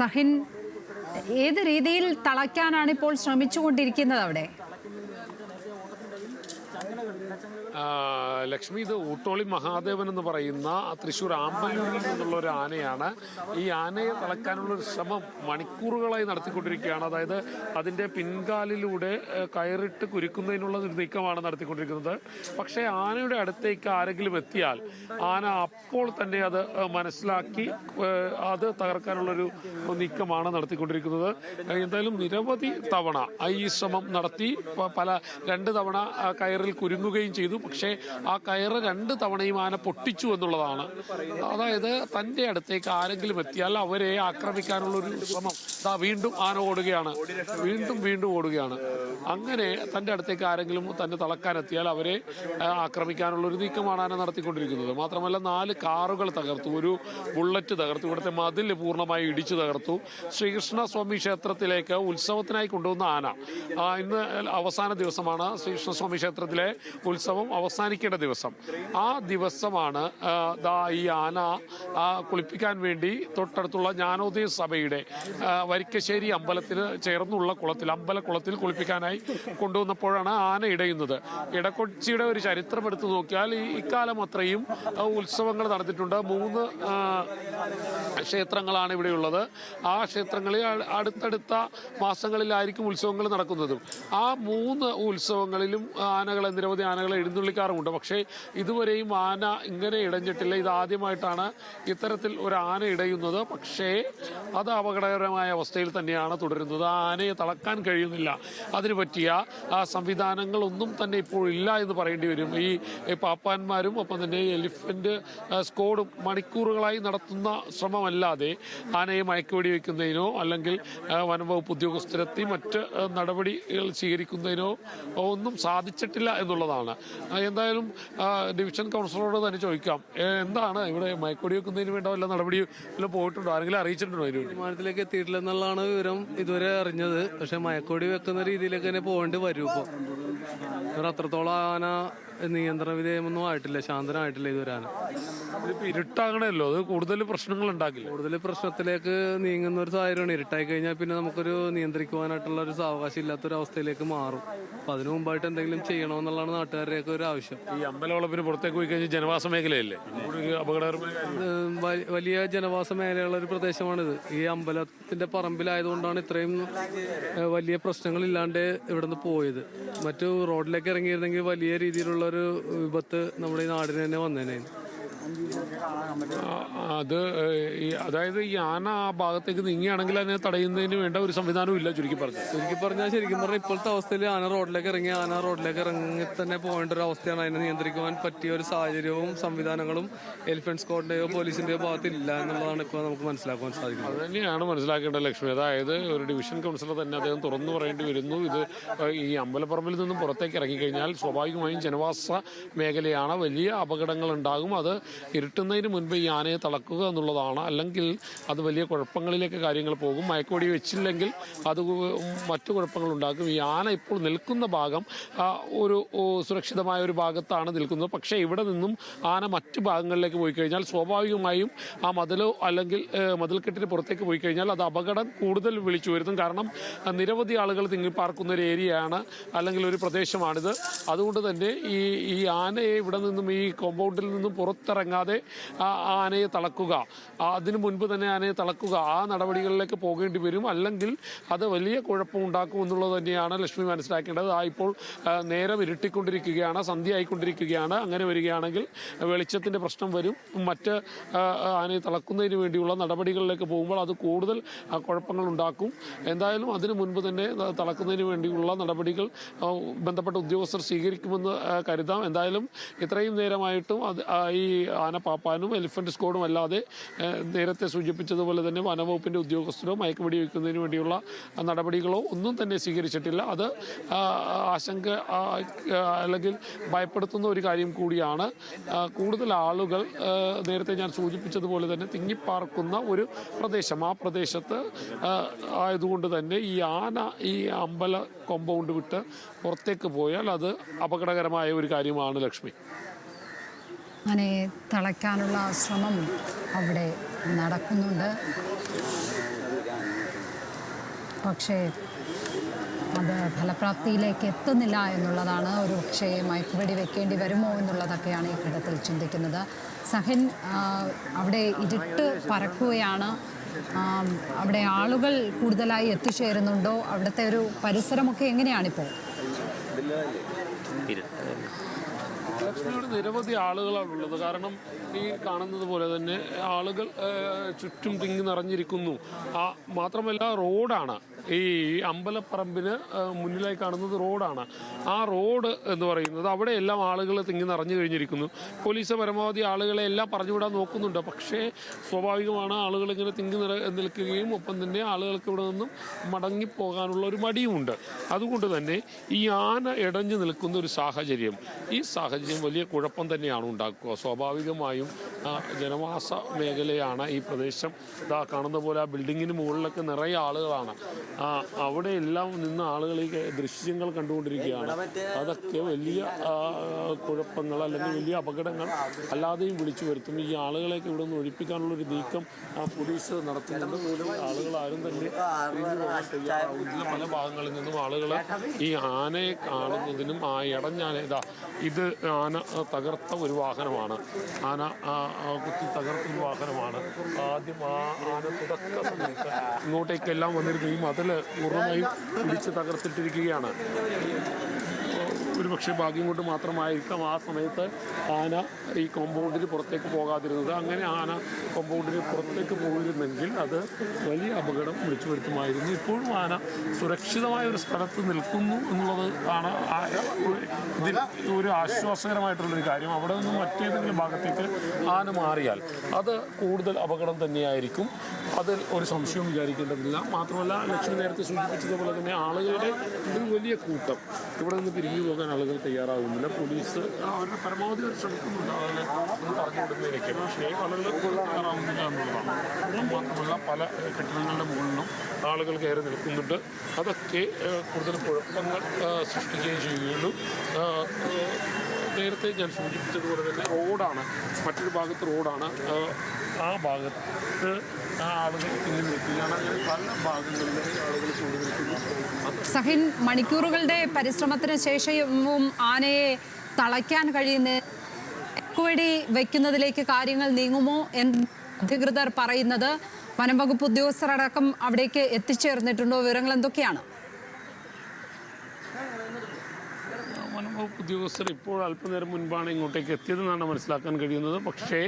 സഹിൻ, ഏത് രീതിയിൽ തളയ്ക്കാനാണ് ഇപ്പോൾ ശ്രമിച്ചുകൊണ്ടിരിക്കുന്നത് അവിടെ? ലക്ഷ്മി, ഇത് ഊട്ടോളി മഹാദേവൻ എന്ന് പറയുന്ന തൃശ്ശൂർ ആമ്പല്ലൂരിൽ നിന്നുള്ള ഒരു ആനയാണ്. ഈ ആനയെ തളയ്ക്കാനുള്ളൊരു ശ്രമം മണിക്കൂറുകളായി നടത്തിക്കൊണ്ടിരിക്കുകയാണ്. അതായത് അതിൻ്റെ പിൻകാലിലൂടെ കയറിട്ട് കുരുക്കുന്നതിനുള്ള ഒരു നീക്കമാണ് നടത്തിക്കൊണ്ടിരിക്കുന്നത്. പക്ഷേ ആനയുടെ അടുത്തേക്ക് ആരെങ്കിലും എത്തിയാൽ ആന അപ്പോൾ തന്നെ അത് മനസ്സിലാക്കി അത് തകർക്കാനുള്ളൊരു നീക്കമാണ് നടത്തിക്കൊണ്ടിരിക്കുന്നത്. എന്തായാലും നിരവധി തവണ ഈ ശ്രമം നടത്തി രണ്ട് തവണ കയറിൽ കുരുങ്ങുകയും ചെയ്തു. പക്ഷേ ആ കയറ് 2 തവണയും ആന പൊട്ടിച്ചു എന്നുള്ളതാണ്. അതായത് തൻ്റെ അടുത്തേക്ക് ആരെങ്കിലും എത്തിയാൽ അവരെ ആക്രമിക്കാനുള്ളൊരു ശ്രമം വീണ്ടും ആന ഓടുകയാണ്, വീണ്ടും ഓടുകയാണ്. അങ്ങനെ തൻ്റെ അടുത്തേക്ക് ആരെങ്കിലും തന്നെ തളക്കാനെത്തിയാൽ അവരെ ആക്രമിക്കാനുള്ളൊരു നീക്കമാണ് ആന നടത്തിക്കൊണ്ടിരിക്കുന്നത്. മാത്രമല്ല 4 കാറുകൾ തകർത്തു, ഒരു ബുള്ളറ്റ് തകർത്തു, ഇവിടുത്തെ മതിൽ പൂർണ്ണമായി ഇടിച്ചു തകർത്തു. ശ്രീകൃഷ്ണസ്വാമി ക്ഷേത്രത്തിലേക്ക് ഉത്സവത്തിനായി കൊണ്ടുവന്ന ആന ഇന്ന് അവസാന ദിവസമാണ്. ശ്രീകൃഷ്ണസ്വാമി ക്ഷേത്രത്തിലെ ഉത്സവം അവസാനിക്കേണ്ട ദിവസം. ആ ദിവസമാണ് ഈ ആന കുളിപ്പിക്കാൻ വേണ്ടി തൊട്ടടുത്തുള്ള ജ്ഞാനോദയ സഭയുടെ വരിക്കശ്ശേരി അമ്പലത്തിന് ചേർന്നുള്ള അമ്പലക്കുളത്തിൽ കുളിപ്പിക്കാനായി കൊണ്ടുവന്നപ്പോഴാണ് ആന ഇടയുന്നത്. ഇടക്കൊച്ചിയുടെ ഒരു ചരിത്രം എടുത്തു നോക്കിയാൽ ഇക്കാലം അത്രയും ഉത്സവങ്ങൾ നടന്നിട്ടുണ്ട്. 3 ക്ഷേത്രങ്ങളാണ് ഇവിടെയുള്ളത്. ആ ക്ഷേത്രങ്ങളിൽ അടുത്തടുത്ത മാസങ്ങളിലായിരിക്കും ഉത്സവങ്ങൾ നടക്കുന്നതും. ആ 3 ഉത്സവങ്ങളിലും നിരവധി ആനകളെ എഴുന്നള്ളിക്കാറുമുണ്ട്. പക്ഷേ ഇതുവരെയും ആന ഇങ്ങനെ ഇടഞ്ഞിട്ടില്ല. ഇതാദ്യമായിട്ടാണ് ഇത്തരത്തിൽ ഒരു ആന ഇടയുന്നത്. പക്ഷേ അത് അപകടകരമായ അവസ്ഥയിൽ തന്നെയാണ് തുടരുന്നത്. ആ ആനയെ തളക്കാൻ കഴിയുന്നില്ല. അതിനു പറ്റിയ സംവിധാനങ്ങളൊന്നും തന്നെ ഇപ്പോൾ ഇല്ല എന്ന് പറയേണ്ടി വരും. ഈ പാപ്പാന്മാരും ഒപ്പം തന്നെ എലിഫന്റ് സ്ക്വാഡും മണിക്കൂറുകളായി നടത്തുന്ന ശ്രമമല്ലാതെ ആനയെ മയക്കുവെടി വയ്ക്കുന്നതിനോ അല്ലെങ്കിൽ വനംവകുപ്പ് ഉദ്യോഗസ്ഥരെത്തി മറ്റ് നടപടികൾ സ്വീകരിക്കുന്നതിനോ ഒന്നും സാധിച്ചിട്ടില്ല എന്നുള്ളതാണ്. എന്തായാലും ഡിവിഷൻ കൗൺസിലറോട് തന്നെ ചോദിക്കാം, എന്താണ് ഇവിടെ മയക്കുവെടി വെക്കുന്നതിന് വേണ്ട വല്ല നടപടിയും പോയിട്ടുണ്ടോ? ആരെങ്കിലും അറിയിച്ചിട്ടുണ്ടോ? തീരുമാനത്തിലേക്ക് എത്തിയിട്ടില്ല എന്നുള്ളതാണ് വിവരം ഇതുവരെ അറിഞ്ഞത്. പക്ഷെ മയക്കുവെടി വെക്കുന്ന രീതിയിലേക്ക് തന്നെ പോകേണ്ടി വരും. ഇപ്പോൾ അത്രത്തോളം ആന നിയന്ത്രണ വിധേയമൊന്നും ആയിട്ടില്ല, ശാന്തനായിട്ടില്ല ഇതുവരെ ആന. ഇരുട്ടാകണമല്ലോ, അത് കൂടുതൽ പ്രശ്നങ്ങൾ ഉണ്ടാക്കില്ല. കൂടുതൽ പ്രശ്നത്തിലേക്ക് നീങ്ങുന്ന ഒരു സാഹചര്യമാണ്. ഇരുട്ടായി കഴിഞ്ഞാൽ പിന്നെ നമുക്കൊരു നിയന്ത്രിക്കുവാനായിട്ടുള്ള ഒരു സാവകാശം ഇല്ലാത്തൊരു അവസ്ഥയിലേക്ക് മാറും. അപ്പം അതിനു മുമ്പായിട്ട് എന്തെങ്കിലും ചെയ്യണമെന്നുള്ളതാണ് നാട്ടുകാരുടെയൊക്കെ ഒരു ആവശ്യം. ഈ അമ്പലവളപ്പിന് പുറത്തേക്ക് പോയി കഴിഞ്ഞാൽ ജനവാസ മേഖലയല്ലേ, അപകടകരമായ വലിയ ജനവാസ മേഖലയുള്ള ഒരു പ്രദേശമാണിത്. ഈ അമ്പലത്തിന്റെ പറമ്പിലായതുകൊണ്ടാണ് ഇത്രയും വലിയ പ്രശ്നങ്ങളില്ലാണ്ട് ഇവിടെ നിന്ന് പോയത്. മറ്റു റോഡിലേക്ക് ഇറങ്ങിയിരുന്നെങ്കിൽ വലിയ രീതിയിലുള്ള ഒരു വിപത്ത് നമ്മുടെ ഈ നാടിന് തന്നെ വന്നേനെ. അതായത് ഈ ആന ആ ഭാഗത്തേക്ക് നീങ്ങിയാണെങ്കിൽ അതിനെ തടയുന്നതിന് വേണ്ട ഒരു സംവിധാനവും ഇല്ല. ചുരുക്കി പറഞ്ഞാൽ ഇപ്പോഴത്തെ അവസ്ഥയിൽ ആന റോഡിലേക്ക് ഇറങ്ങി തന്നെ പോകേണ്ട ഒരു അവസ്ഥയാണ്. അതിനെ നിയന്ത്രിക്കുവാൻ പറ്റിയ ഒരു സാഹചര്യവും സംവിധാനങ്ങളും എലിഫന്റ് സ്ക്വാഡിന്റെയോ പോലീസിന്റെയോ ഭാഗത്തില്ല എന്നുള്ളതാണ് ഇപ്പോൾ നമുക്ക് മനസ്സിലാക്കാൻ സാധിക്കുന്നത്. അത് തന്നെയാണ് മനസ്സിലാക്കേണ്ടത് ലക്ഷ്മി. അതായത് ഒരു ഡിവിഷൻ കൗൺസിലർ തന്നെ അദ്ദേഹം തുറന്നു പറയേണ്ടി വരുന്നു. ഇത് ഈ അമ്പലപ്പറമ്പിൽ നിന്നും പുറത്തേക്ക് ഇറങ്ങിക്കഴിഞ്ഞാൽ സ്വാഭാവികമായും ജനവാസ മേഖലയാണ്, വലിയ അപകടങ്ങൾ ഉണ്ടാകും. അത് ഇരുട്ടുന്നതിന് മുൻപ് ഈ ആനയെ തളക്കുക എന്നുള്ളതാണ്. അല്ലെങ്കിൽ അത് വലിയ കുഴപ്പങ്ങളിലേക്ക് കാര്യങ്ങൾ പോകും. മയക്കുവെടി വെച്ചില്ലെങ്കിൽ അത് മറ്റു കുഴപ്പങ്ങൾ ഉണ്ടാക്കും. ഈ ആന ഇപ്പോൾ നിൽക്കുന്ന ഭാഗം ഒരു സുരക്ഷിതമായ ഒരു ഭാഗത്താണ് നിൽക്കുന്നത്. പക്ഷേ ഇവിടെ നിന്നും ആന മറ്റു ഭാഗങ്ങളിലേക്ക് പോയി കഴിഞ്ഞാൽ സ്വാഭാവികമായും ആ മതിലോ അല്ലെങ്കിൽ മതിൽക്കെട്ടിന് പുറത്തേക്ക് പോയി കഴിഞ്ഞാൽ അത് അപകടം കൂടുതൽ വിളിച്ചു വരുത്തും. കാരണം നിരവധി ആളുകൾ തിങ്ങിപ്പാർക്കുന്ന ഒരു ഏരിയയാണ് അല്ലെങ്കിൽ ഒരു പ്രദേശമാണിത്. അതുകൊണ്ട് തന്നെ ഈ ആനയെ ഇവിടെ നിന്നും ഈ കോമ്പൗണ്ടിൽ നിന്നും പുറത്തിറങ്ങാതെ ആനയെ തളക്കുക, അതിനു മുൻപ് തന്നെ ആനയെ തളക്കുക, ആ നടപടികളിലേക്ക് പോകേണ്ടി വരും. അല്ലെങ്കിൽ അത് വലിയ കുഴപ്പമുണ്ടാക്കും എന്നുള്ളത് തന്നെയാണ് ലക്ഷ്മി മനസ്സിലാക്കേണ്ടത്. ഇപ്പോൾ നേരം ഇരുട്ടിക്കൊണ്ടിരിക്കുകയാണ്, സന്ധ്യ ആയിക്കൊണ്ടിരിക്കുകയാണ്. അങ്ങനെ വരികയാണെങ്കിൽ വെളിച്ചത്തിൻ്റെ പ്രശ്നം വരും. മറ്റ് ആനയെ തളക്കുന്നതിന് വേണ്ടിയുള്ള നടപടികളിലേക്ക് പോകുമ്പോൾ അത് കൂടുതൽ കുഴപ്പങ്ങൾ ഉണ്ടാക്കും. എന്തായാലും അതിനു മുൻപ് തന്നെ തളക്കുന്നതിന് വേണ്ടിയുള്ള നടപടികൾ ബന്ധപ്പെട്ട ഉദ്യോഗസ്ഥർ സ്വീകരിക്കുമെന്ന് കരുതാം. എന്തായാലും ഇത്രയും നേരമായിട്ടും ഈ ആന പാപ്പാനും എലിഫന്റ് സ്ക്വാഡും അല്ലാതെ നേരത്തെ സൂചിപ്പിച്ചതുപോലെ തന്നെ വനംവകുപ്പിൻ്റെ ഉദ്യോഗസ്ഥരോ മയക്കുവെടി വയ്ക്കുന്നതിന് വേണ്ടിയുള്ള നടപടികളോ ഒന്നും തന്നെ സ്വീകരിച്ചിട്ടില്ല. അത് ആശങ്ക അല്ലെങ്കിൽ ഭയപ്പെടുത്തുന്ന ഒരു കാര്യം കൂടിയാണ്. കൂടുതൽ ആളുകൾ നേരത്തെ ഞാൻ സൂചിപ്പിച്ചതുപോലെ തന്നെ തിങ്ങിപ്പാർക്കുന്ന ഒരു പ്രദേശം, ആ പ്രദേശത്ത് ആയതുകൊണ്ട് തന്നെ ഈ ആന ഈ അമ്പല കോമ്പൗണ്ട് വിട്ട് പുറത്തേക്ക് പോയാൽ അത് അപകടകരമായ ഒരു കാര്യമാണ് ലക്ഷ്മി. അങ്ങനെ തളയ്ക്കാനുള്ള ശ്രമം അവിടെ നടക്കുന്നുണ്ട്. പക്ഷേ അത് ഫലപ്രാപ്തിയിലേക്ക് എത്തുന്നില്ല എന്നുള്ളതാണ്. ഒരു പക്ഷേ മയക്കുവെടി വെക്കേണ്ടി വരുമോ എന്നുള്ളതൊക്കെയാണ് ഈ ഘട്ടത്തിൽ ചിന്തിക്കുന്നത്. സഹിൻ, അവിടെ ഇരുട്ട് പരക്കുകയാണ്. അവിടെ ആളുകൾ കൂടുതലായി എത്തിച്ചേരുന്നുണ്ടോ? അവിടുത്തെ ഒരു പരിസരമൊക്കെ എങ്ങനെയാണിപ്പോൾ? ലക്ഷ്മിയോട് നിരവധി ആളുകളാണുള്ളത്. കാരണം ഈ കാണുന്നത് പോലെ തന്നെ ആളുകൾ ചുറ്റും തിങ്ങി നിറഞ്ഞിരിക്കുന്നു. മാത്രമല്ല റോഡാണ്, ഈ അമ്പലപ്പറമ്പിന് മുന്നിലായി കാണുന്നത് റോഡാണ്. ആ റോഡ് എന്ന് പറയുന്നത് അവിടെ എല്ലാം ആളുകൾ തിങ്ങി നിറഞ്ഞു കഴിഞ്ഞിരിക്കുന്നു. പോലീസ് പരമാവധി ആളുകളെ എല്ലാം പറഞ്ഞുവിടാൻ നോക്കുന്നുണ്ട്. പക്ഷേ സ്വാഭാവികമാണ്, ആളുകൾ ഇങ്ങനെ തിങ്ങി നിൽക്കുകയും ഒപ്പം തന്നെ ആളുകൾക്ക് ഇവിടെ നിന്നും മടങ്ങിപ്പോകാനുള്ള ഒരു മടിയുമുണ്ട്. അതുകൊണ്ട് തന്നെ ഈ ആന ഇടഞ്ഞു നിൽക്കുന്ന ഒരു സാഹചര്യം, ഈ സാഹചര്യം വലിയ കുഴപ്പം തന്നെയാണ് ഉണ്ടാക്കുക. സ്വാഭാവികമായും ജനവാസ മേഖലയാണ് ഈ പ്രദേശം. ഇതാ കാണുന്ന പോലെ ആ ബിൽഡിങ്ങിന് മുകളിലൊക്കെ നിറയെ ആളുകളാണ്. അവിടെ എല്ലാം നിന്ന് ആളുകൾ ഈ ദൃശ്യങ്ങൾ കണ്ടുകൊണ്ടിരിക്കുകയാണ്. അതൊക്കെ വലിയ കുഴപ്പങ്ങൾ അല്ലെങ്കിൽ വലിയ അപകടങ്ങൾ അല്ലാതെയും വിളിച്ചു വരുത്തും. ഈ ആളുകളെയൊക്കെ ഇവിടെ നിന്ന് ഒഴിപ്പിക്കാനുള്ളൊരു നീക്കം പോലീസ് നടത്തുന്നുണ്ട്. പോലും ആളുകൾ ആരും തന്നെ പല ഭാഗങ്ങളിൽ നിന്നും ആളുകൾ ഈ ആനയെ കാണുന്നതിനും ആ ഇടഞ്ഞാന ഇത് ആന തകർത്ത ഒരു വാഹനമാണ്. ആന കുത്തി തകർത്ത ഒരു വാഹനമാണ്. ആദ്യം ആ ആന തുടക്ക സമയത്ത് ഇങ്ങോട്ടേക്കെല്ലാം വന്നിരുന്നു. ഈ മതിൽ പൂർണ്ണമായും പിടിച്ച് തകർത്തിട്ടിരിക്കുകയാണ്. ഒരുപക്ഷെ ഭാഗ്യം കൊണ്ട് മാത്രമായിരിക്കാം ആ സമയത്ത് ആന ഈ കോമ്പൗണ്ടിന് പുറത്തേക്ക് പോകാതിരുന്നത്. അങ്ങനെ ആന കോമ്പൗണ്ടിന് പുറത്തേക്ക് പോയിരുന്നെങ്കിൽ അത് വലിയ അപകടം വിളിച്ചു വരുത്തുമായിരുന്നു. ഇപ്പോഴും ആന സുരക്ഷിതമായ ഒരു സ്ഥലത്ത് നിൽക്കുന്നു എന്നുള്ളത് ആണ് ഇതിൽ ഒരു ആശ്വാസകരമായിട്ടുള്ളൊരു കാര്യം. അവിടെ നിന്നും മറ്റേതെങ്കിലും ഭാഗത്തേക്ക് ആന മാറിയാൽ അത് കൂടുതൽ അപകടം തന്നെയായിരിക്കും. അതിൽ ഒരു സംശയവും വിചാരിക്കേണ്ടതില്ല. മാത്രമല്ല, ലക്ഷ്മി നേരത്തെ സൂചിപ്പിച്ചതുപോലെ തന്നെ ആളുകളുടെ ഒരു വലിയ കൂട്ടം ഇവിടെ നിന്ന് പിരിഞ്ഞു പോകാൻ ആളുകൾ തയ്യാറാകുന്നില്ല. പോലീസ് അവരുടെ പരമാവധി ശ്രമിക്കുന്നുണ്ട് ആളുകളെ ഒന്ന് പറഞ്ഞു കൊടുക്കുന്നതിലേക്ക്. പക്ഷേ ആളുകൾ തയ്യാറാവുന്നില്ല എന്നുള്ളതാണ്. മാത്രമല്ല, പല കെട്ടിടങ്ങളുടെ മുകളിലും ആളുകൾ കയറി നിൽക്കുന്നുണ്ട്. അതൊക്കെ കൂടുതൽ കുഴപ്പങ്ങൾ സൃഷ്ടിക്കുകയും ചെയ്യുകയുള്ളൂ. നേരത്തെ ഞാൻ സൂചിപ്പിച്ചതുപോലെ തന്നെ റോഡാണ്, മറ്റൊരു ഭാഗത്ത് റോഡാണ്. ആ ഭാഗത്ത് ആളുകൾ തിങ്ങി നിൽക്കുകയാണ്. അങ്ങനെ പല ഭാഗങ്ങളിലും ആളുകൾ ചൂടി നിൽക്കുന്നു. സഹിൻ, മണിക്കൂറുകളുടെ പരിശ്രമത്തിന് ശേഷവും ആനയെ തളയ്ക്കാൻ കഴിയുന്ന മയക്കുവെടി വയ്ക്കുന്നതിലേക്ക് കാര്യങ്ങൾ നീങ്ങുമോ എന്ന് അധികൃതർ പറയുന്നത്? വനംവകുപ്പ് ഉദ്യോഗസ്ഥരടക്കം അവിടേക്ക് എത്തിച്ചേർന്നിട്ടുണ്ടോ? വിവരങ്ങൾ എന്തൊക്കെയാണ്? വനംവകുപ്പ് ഉദ്യോഗസ്ഥർ ഇപ്പോൾ അല്പനേരം മുൻപാണ് ഇങ്ങോട്ടേക്ക് എത്തിയതെന്നാണ് മനസ്സിലാക്കാൻ കഴിയുന്നത്. പക്ഷേ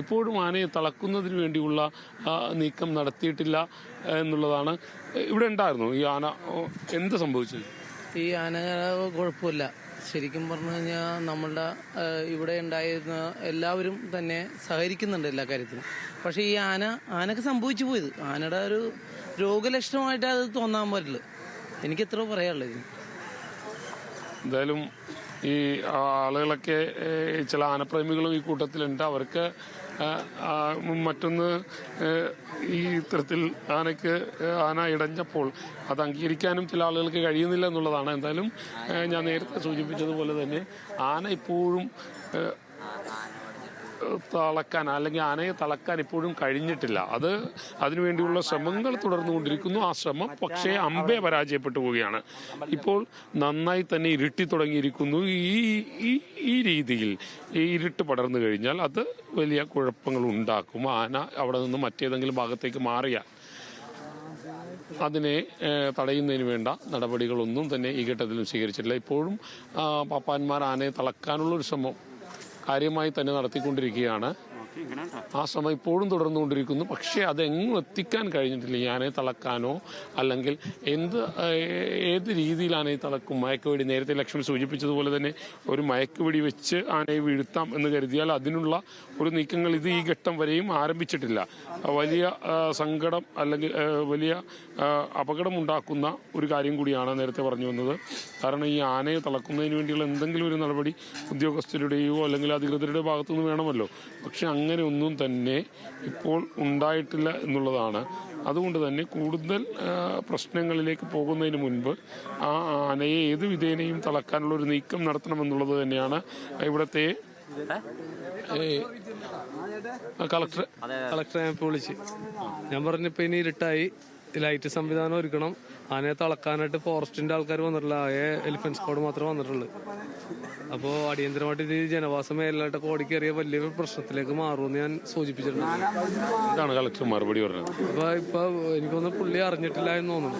ഇപ്പോഴും ആനയെ തളക്കുന്നതിന് വേണ്ടിയുള്ള നീക്കം നടത്തിയിട്ടില്ല എന്നുള്ളതാണ്. ഇവിടെ ഉണ്ടായിരുന്നു ഈ ആന, എന്ത് സംഭവിച്ചത്? ഈ ആന കുഴപ്പമില്ല. ശരിക്കും പറഞ്ഞു കഴിഞ്ഞാൽ നമ്മളുടെ ഇവിടെ ഉണ്ടായിരുന്ന എല്ലാവരും തന്നെ സഹകരിക്കുന്നുണ്ട് എല്ലാ കാര്യത്തിനും. പക്ഷേ ഈ ആനക്ക് സംഭവിച്ചു പോയത് ആനയുടെ ഒരു രോഗലക്ഷണമായിട്ട് അത് തോന്നാൻ പറ്റില്ല. എനിക്ക് എത്ര പറയാനുള്ളത്. എന്തായാലും ഈ ആളുകളൊക്കെ ചില ആനപ്രേമികളും ഈ കൂട്ടത്തിലുണ്ട്. അവർക്ക് മറ്റൊന്ന് ഈ ഇത്തരത്തിൽ ആന ഇടഞ്ഞപ്പോൾ അത് അംഗീകരിക്കാനും ചില ആളുകൾക്ക് കഴിയുന്നില്ല എന്നുള്ളതാണ്. എന്തായാലും ഞാൻ നേരത്തെ സൂചിപ്പിച്ചതുപോലെ തന്നെ ആന ഇപ്പോഴും തളക്കാൻ അല്ലെങ്കിൽ ആനയെ തളക്കാൻ ഇപ്പോഴും കഴിഞ്ഞിട്ടില്ല. അതിനുവേണ്ടിയുള്ള ശ്രമങ്ങൾ തുടർന്നുകൊണ്ടിരിക്കുന്നു. ആ ശ്രമം പക്ഷേ അമ്പെ പരാജയപ്പെട്ടു പോവുകയാണ്. ഇപ്പോൾ നന്നായി തന്നെ ഇരുട്ടി തുടങ്ങിയിരിക്കുന്നു. ഈ രീതിയിൽ ഈ ഇരുട്ട് പടർന്നു കഴിഞ്ഞാൽ അത് വലിയ കുഴപ്പങ്ങൾ ഉണ്ടാക്കും. ആന അവിടെ നിന്ന് മറ്റേതെങ്കിലും ഭാഗത്തേക്ക് മാറിയാൽ അതിനെ തടയുന്നതിന് വേണ്ട നടപടികളൊന്നും തന്നെ ഈ ഘട്ടത്തിലും സ്വീകരിച്ചിട്ടില്ല. ഇപ്പോഴും പാപ്പാന്മാർ ആനയെ തളക്കാനുള്ളൊരു ശ്രമം കാര്യമായി തന്നെ നടത്തിക്കൊണ്ടിരിക്കുകയാണ്. ആ ശ്രമം ഇപ്പോഴും തുടർന്നുകൊണ്ടിരിക്കുന്നു. പക്ഷേ അതെങ്ങും എത്തിക്കാൻ കഴിഞ്ഞിട്ടില്ല. ഈ ആനയെ തളക്കാനോ അല്ലെങ്കിൽ ഏത് രീതിയിലാണ് ഈ തളക്കും? മയക്കുവെടി, നേരത്തെ ലക്ഷ്മി സൂചിപ്പിച്ചതുപോലെ തന്നെ ഒരു മയക്കുവെടി വെച്ച് ആനയെ വീഴ്ത്താം എന്ന് കരുതിയാൽ അതിനുള്ള ഒരു നീക്കങ്ങൾ ഈ ഘട്ടം വരെയും ആരംഭിച്ചിട്ടില്ല. വലിയ സങ്കടം അല്ലെങ്കിൽ വലിയ അപകടമുണ്ടാക്കുന്ന ഒരു കാര്യം കൂടിയാണ് നേരത്തെ പറഞ്ഞു വന്നത്. കാരണം ഈ ആനയെ തളക്കുന്നതിന് വേണ്ടിയുള്ള എന്തെങ്കിലും ഒരു നടപടി ഉദ്യോഗസ്ഥരുടെയോ അല്ലെങ്കിൽ അധികൃതരുടെ ഭാഗത്തുനിന്ന് വേണമല്ലോ. പക്ഷെ അങ്ങനെ ഒന്നും തന്നെ ഇപ്പോൾ ഉണ്ടായിട്ടില്ല എന്നുള്ളതാണ്. അതുകൊണ്ട് തന്നെ കൂടുതൽ പ്രശ്നങ്ങളിലേക്ക് പോകുന്നതിന് മുൻപ് ആ ആനയെ ഏത് വിധേനയും തളക്കാനുള്ള ഒരു നീക്കം നടത്തണമെന്നുള്ളത് തന്നെയാണ് ഇവിടുത്തെ കളക്ടറെ വിളിച്ച് ഞാൻ പറഞ്ഞപ്പോൾ ഇനി ഇരുട്ടായി, ലൈറ്റ് സംവിധാനം ഒരുക്കണം. ആനയെ തളക്കാനായിട്ട് ഫോറസ്റ്റിന്റെ ആൾക്കാർ വന്നിട്ടില്ല, എലിഫന്റ് സ്ക്വാഡ് മാത്രമേ വന്നിട്ടുള്ളൂ. അപ്പോൾ അടിയന്തരമായിട്ട് ഇത് ജനവാസ മേഖലയായിട്ടൊക്കെ ഓടിക്കേറിയ വലിയൊരു പ്രശ്നത്തിലേക്ക് മാറുമെന്ന് ഞാൻ സൂചിപ്പിച്ചിട്ടുണ്ട്. എന്താണ് കളക്ടർ മറുപടി പറഞ്ഞത്? ഇപ്പൊ എനിക്കൊന്ന് പുള്ളി അറിഞ്ഞിട്ടില്ല എന്ന് തോന്നുന്നു.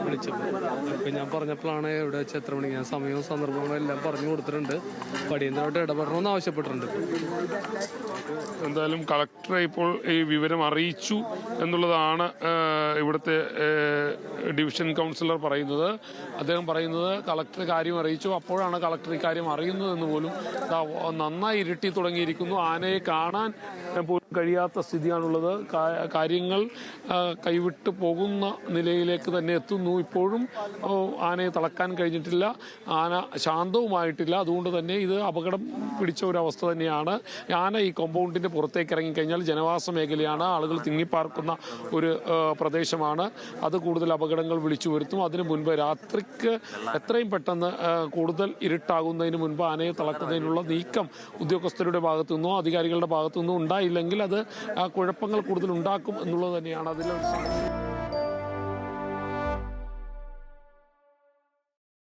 വിളിച്ചപ്പോൾ ഇപ്പൊ ഞാൻ പറഞ്ഞപ്പോഴാണ് എവിടെ വെച്ച് എത്ര മണിക്ക്, ഞാൻ സമയവും സന്ദർഭങ്ങളും എല്ലാം പറഞ്ഞു കൊടുത്തിട്ടുണ്ട്. അടിയന്തരമായിട്ട് ഇടപെടണമെന്ന് ആവശ്യപ്പെട്ടിട്ടുണ്ട്. എന്തായാലും കളക്ടറെ ഇപ്പോൾ ഈ വിവരം അറിയിച്ചു എന്നുള്ളതാണ് ഇവിടുത്തെ ഡിവിഷൻ കൗൺസിലർ പറയുന്നത്. അദ്ദേഹം പറയുന്നത് കളക്ടർ കാര്യം അറിയിച്ചു, അപ്പോഴാണ് കളക്ടർ ഇക്കാര്യം അറിയുന്നതെന്ന് പോലും നന്നായി ഇരുട്ടി തുടങ്ങിയിരിക്കുന്നു. ആനയെ കാണാൻ പോലും കഴിയാത്ത സ്ഥിതിയാണുള്ളത്. കാര്യങ്ങൾ കൈവിട്ട് പോകുന്ന നിലയിലേക്ക് തന്നെ എത്തുന്നു. ഇപ്പോഴും ആനയെ തളക്കാൻ കഴിഞ്ഞിട്ടില്ല, ആന ശാന്തവുമായിട്ടില്ല. അതുകൊണ്ട് തന്നെ ഇത് അപകടം പിടിച്ച ഒരു അവസ്ഥ തന്നെയാണ്. ആന ഈ കോമ്പൗണ്ടിന്റെ പുറത്തേക്ക് ഇറങ്ങിക്കഴിഞ്ഞാൽ ജനവാസ മേഖലയാണ്, ആളുകൾ തിങ്ങിപ്പാർക്കുന്ന ഒരു പ്രദേശമാണ്. അത് കൂടുതൽ അപകടങ്ങൾ വിളിച്ചു വരുത്തും. അതിനു മുൻപ് രാത്രിക്ക് എത്രയും പെട്ടെന്ന് കൂടുതൽ ഇരുട്ടാകുന്നതിന് മുൻപ് ആനയെ തളക്കുന്നതിനുള്ള നീക്കം ഉദ്യോഗസ്ഥരുടെ ഭാഗത്തു നിന്നോ അധികാരികളുടെ ഭാഗത്തു നിന്നോ ഉണ്ടായില്ലെങ്കിൽ അത് കുഴപ്പങ്ങൾ കൂടുതൽ ഉണ്ടാക്കും എന്നുള്ളത് തന്നെയാണ് അതിൽ